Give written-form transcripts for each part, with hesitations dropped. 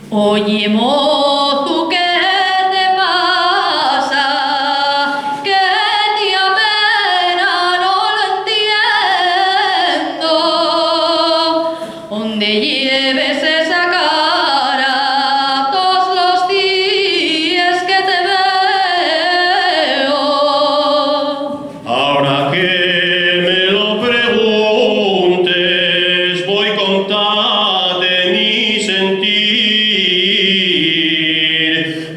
Oye, mozo, ¿qué te pasa? ¿Qué te apena? No lo entiendo. ¿Dónde lleves esa cara todos los días que te veo? Ahora que me lo preguntes, voy a contarte mi sentir,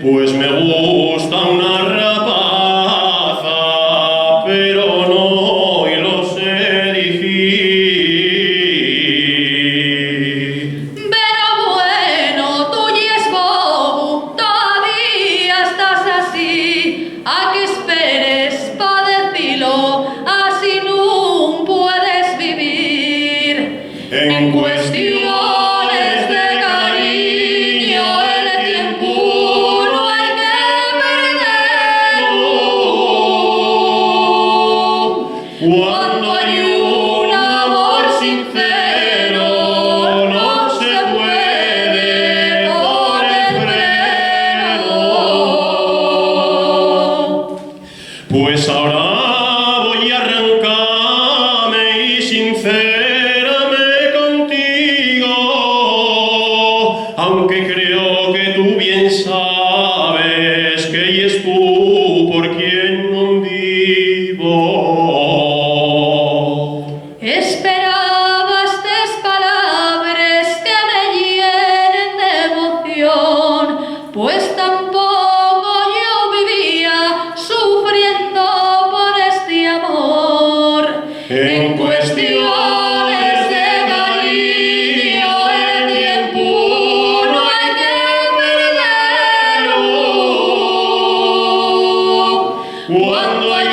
pues me gusta una rapaza, pero no y lo sé decir. Pero bueno, tú y es bobo, todavía estás así. ¿A qué esperes pa' decirlo? Así no puedes vivir. En cuestiones de cariño, el tiempo no hay que perderlo. Cuando hay un amor sincero, no se puede poner freno. Pues ahora voy a arrancarme y sincerarme contigo, aunque creo que tú bien sabes que es tú por quien no vivo. Esperaba estas palabras que me llenen de emoción, pues tampoco yo vivía sufriendo por este amor. En cuestiones de cariño, el tiempo no hay que perderlo. Cuando hay